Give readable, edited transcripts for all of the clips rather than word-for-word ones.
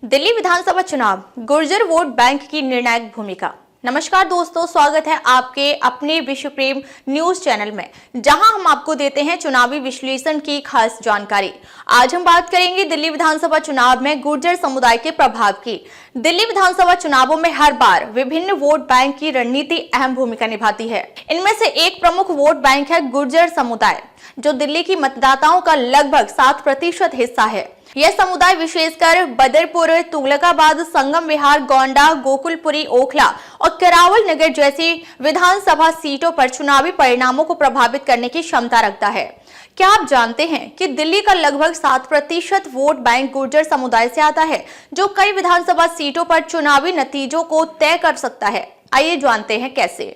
दिल्ली विधानसभा चुनाव, Gurjar vote bank की निर्णायक भूमिका। नमस्कार दोस्तों, स्वागत है आपके अपने विश्व प्रेम न्यूज चैनल में, जहां हम आपको देते हैं चुनावी विश्लेषण की खास जानकारी। आज हम बात करेंगे दिल्ली विधानसभा चुनाव में गुर्जर समुदाय के प्रभाव की। दिल्ली विधानसभा चुनावों में हर बार विभिन्न वोट बैंक की रणनीति अहम भूमिका निभाती है। इनमें से एक प्रमुख वोट बैंक है गुर्जर समुदाय, जो दिल्ली की मतदाताओं का लगभग 7% हिस्सा है। यह समुदाय विशेषकर बदरपुर, तुगलकाबाद, संगम विहार, गोंडा, गोकुलपुरी, ओखला और करावल नगर जैसी विधानसभा सीटों पर चुनावी परिणामों को प्रभावित करने की क्षमता रखता है। क्या आप जानते हैं कि दिल्ली का लगभग 7% वोट बैंक गुर्जर समुदाय से आता है, जो कई विधानसभा सीटों पर चुनावी नतीजों को तय कर सकता है। आइए जानते हैं कैसे।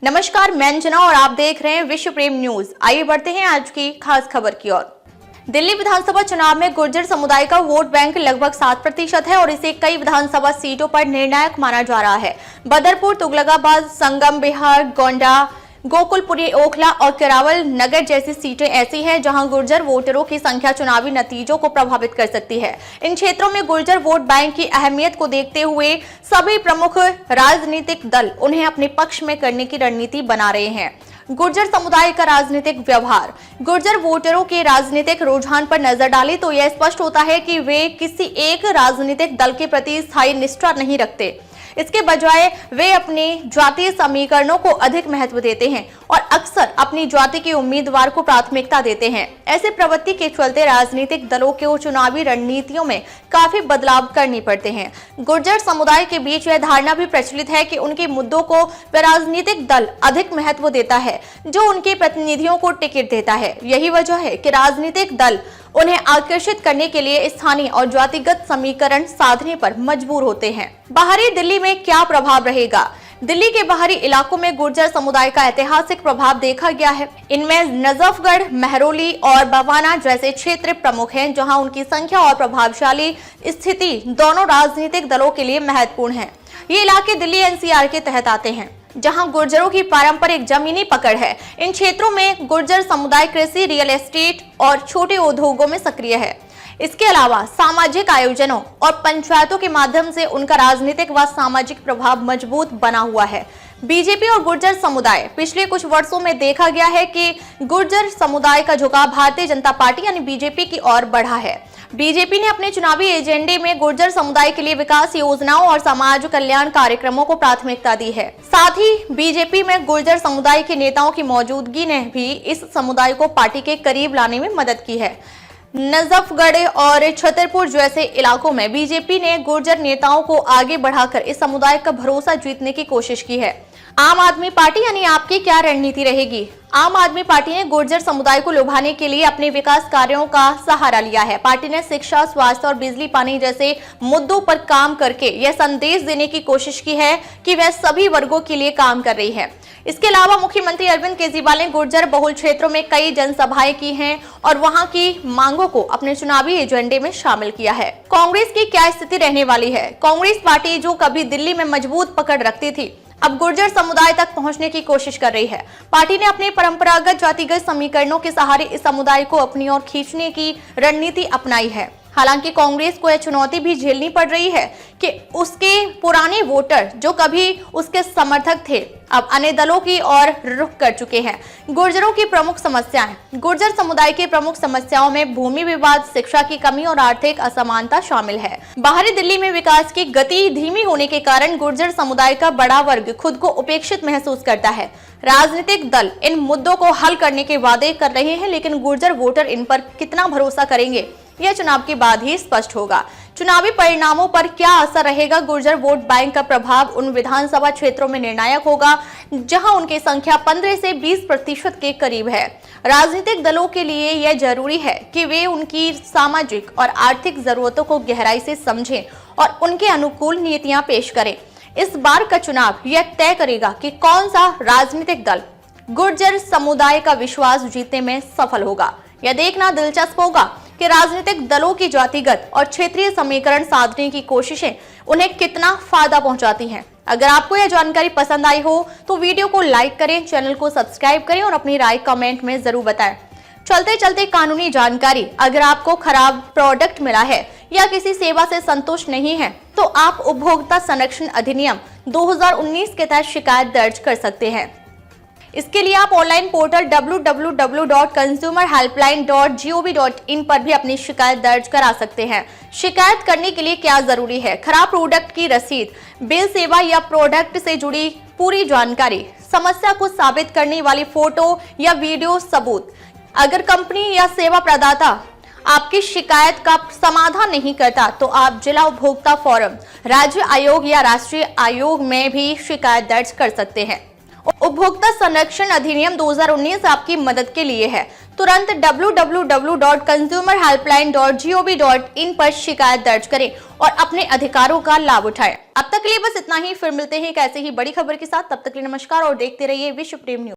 नमस्कार, मैं अंजना और आप देख रहे हैं विश्व प्रेम न्यूज। आइए बढ़ते हैं आज की खास खबर की ओर। दिल्ली विधानसभा चुनाव में गुर्जर समुदाय का वोट बैंक लगभग 7% है और इसे कई विधानसभा सीटों पर निर्णायक माना जा रहा है। बदरपुर, तुगलकाबाद, संगम विहार, गोंडा, गोकुलपुरी, ओखला और करावल नगर जैसी सीटें ऐसी हैं जहां गुर्जर वोटरों की संख्या चुनावी नतीजों को प्रभावित कर सकती है। इन क्षेत्रों में गुर्जर वोट बैंक की अहमियत को देखते हुए सभी प्रमुख राजनीतिक दल उन्हें अपने पक्ष में करने की रणनीति बना रहे हैं। गुर्जर समुदाय का राजनीतिक व्यवहार। गुर्जर वोटरों के राजनीतिक रुझान पर नजर डालें तो यह स्पष्ट होता है कि वे किसी एक राजनीतिक दल के प्रति स्थायी निष्ठा नहीं रखते। इसके बजाय वे अपने जातीय समीकरणों को अधिक महत्व देते हैं और अक्सर अपनी जाति के उम्मीदवार को प्राथमिकता देते हैं। ऐसे प्रवृत्ति के चलते राजनीतिक दलों के चुनावी रणनीतियों में काफी बदलाव करने पड़ते हैं। गुर्जर समुदाय के बीच यह धारणा भी प्रचलित है कि उनके मुद्दों को राजनीतिक दल अधिक महत्व देता है, जो उनके प्रतिनिधियों को टिकट देता है। यही वजह है कि राजनीतिक दल उन्हें आकर्षित करने के लिए स्थानीय और जातिगत समीकरण साधने पर मजबूर होते हैं। बाहरी दिल्ली में क्या प्रभाव रहेगा? दिल्ली के बाहरी इलाकों में गुर्जर समुदाय का ऐतिहासिक प्रभाव देखा गया है। इनमें नजफगढ़, महरौली और बवाना जैसे क्षेत्र प्रमुख हैं, जहां उनकी संख्या और प्रभावशाली स्थिति दोनों राजनीतिक दलों के लिए महत्वपूर्ण है। ये इलाके दिल्ली एनसीआर के तहत आते हैं, जहां गुर्जरों की पारंपरिक जमीनी पकड़ है। इन क्षेत्रों में गुर्जर समुदाय कृषि, रियल एस्टेट और छोटे उद्योगों में सक्रिय है। इसके अलावा सामाजिक आयोजनों और पंचायतों के माध्यम से उनका राजनीतिक व सामाजिक प्रभाव मजबूत बना हुआ है। बीजेपी और गुर्जर समुदाय। पिछले कुछ वर्षों में देखा गया है कि गुर्जर समुदाय का झुकाव भारतीय जनता पार्टी यानी बीजेपी की ओर बढ़ा है। बीजेपी ने अपने चुनावी एजेंडे में गुर्जर समुदाय के लिए विकास योजनाओं और समाज कल्याण कार्यक्रमों को प्राथमिकता दी है। साथ ही बीजेपी में गुर्जर समुदाय के नेताओं की मौजूदगी ने भी इस समुदाय को पार्टी के करीब लाने में मदद की है। नजफगढ़ और छतरपुर जैसे इलाकों में बीजेपी ने गुर्जर नेताओं को आगे बढ़ाकर इस समुदाय का भरोसा जीतने की कोशिश की है। आम आदमी पार्टी यानी आपकी क्या रणनीति रहेगी? आम आदमी पार्टी ने गुर्जर समुदाय को लुभाने के लिए अपने विकास कार्यों का सहारा लिया है। पार्टी ने शिक्षा, स्वास्थ्य और बिजली पानी जैसे मुद्दों पर काम करके यह संदेश देने की कोशिश की है कि वह सभी वर्गों के लिए काम कर रही है। इसके अलावा मुख्यमंत्री अरविंद केजरीवाल ने गुर्जर बहुल क्षेत्रों में कई जनसभाएं की हैं और वहां की मांगों को अपने चुनावी एजेंडे में शामिल किया है। कांग्रेस की क्या स्थिति रहने वाली है? कांग्रेस पार्टी जो कभी दिल्ली में मजबूत पकड़ रखती थी, अब गुर्जर समुदाय तक पहुंचने की कोशिश कर रही है। पार्टी ने अपने परंपरागत जातिगत समीकरणों के सहारे इस समुदाय को अपनी ओर खींचने की रणनीति अपनाई है। हालांकि कांग्रेस को यह चुनौती भी झेलनी पड़ रही है कि उसके पुराने वोटर जो कभी उसके समर्थक थे, अब अन्य दलों की ओर रुख कर चुके हैं। गुर्जरों की प्रमुख समस्याएं। गुर्जर समुदाय की प्रमुख समस्याओं में भूमि विवाद, शिक्षा की कमी और आर्थिक असमानता शामिल है। बाहरी दिल्ली में विकास की गति धीमी होने के कारण गुर्जर समुदाय का बड़ा वर्ग खुद को उपेक्षित महसूस करता है। राजनीतिक दल इन मुद्दों को हल करने के वादे कर रहे हैं, लेकिन गुर्जर वोटर इन पर कितना भरोसा करेंगे, यह चुनाव के बाद ही स्पष्ट होगा। चुनावी परिणामों पर क्या असर रहेगा? गुर्जर वोट बैंक का प्रभाव उन विधानसभा क्षेत्रों में निर्णायक होगा जहां उनकी संख्या 15 से 20% के करीब है। राजनीतिक दलों के लिए यह जरूरी है कि वे उनकी सामाजिक और आर्थिक जरूरतों को गहराई से समझें और उनके अनुकूल नीतियां पेश करें। इस बार का चुनाव यह तय करेगा कि कौन सा राजनीतिक दल गुर्जर समुदाय का विश्वास जीतने में सफल होगा। यह देखना दिलचस्प होगा कि राजनीतिक दलों की जातिगत और क्षेत्रीय समीकरण साधने की कोशिशें उन्हें कितना फायदा पहुंचाती हैं। अगर आपको यह जानकारी पसंद आई हो तो वीडियो को लाइक करें, चैनल को सब्सक्राइब करें और अपनी राय कमेंट में जरूर बताएं। चलते चलते कानूनी जानकारी, अगर आपको खराब प्रोडक्ट मिला है या किसी सेवा से संतुष्ट नहीं है तो आप उपभोक्ता संरक्षण अधिनियम 2019 के तहत शिकायत दर्ज कर सकते हैं। इसके लिए आप ऑनलाइन पोर्टल www.consumerhelpline.gov.in पर भी अपनी शिकायत दर्ज करा सकते हैं। शिकायत करने के लिए क्या जरूरी है? खराब प्रोडक्ट की रसीद, बिल, सेवा या प्रोडक्ट से जुड़ी पूरी जानकारी, समस्या को साबित करने वाली फोटो या वीडियो सबूत। अगर कंपनी या सेवा प्रदाता आपकी शिकायत का समाधान नहीं करता तो आप जिला उपभोक्ता फोरम, राज्य आयोग या राष्ट्रीय आयोग में भी शिकायत दर्ज कर सकते हैं। उपभोक्ता संरक्षण अधिनियम 2019 आपकी मदद के लिए है। तुरंत www.consumerhelpline.gov.in पर शिकायत दर्ज करें और अपने अधिकारों का लाभ उठाएं। अब तक के लिए बस इतना ही, फिर मिलते हैं एक ऐसे ही बड़ी खबर के साथ। तब तक के लिए नमस्कार और देखते रहिए विश्व प्रेम न्यूज।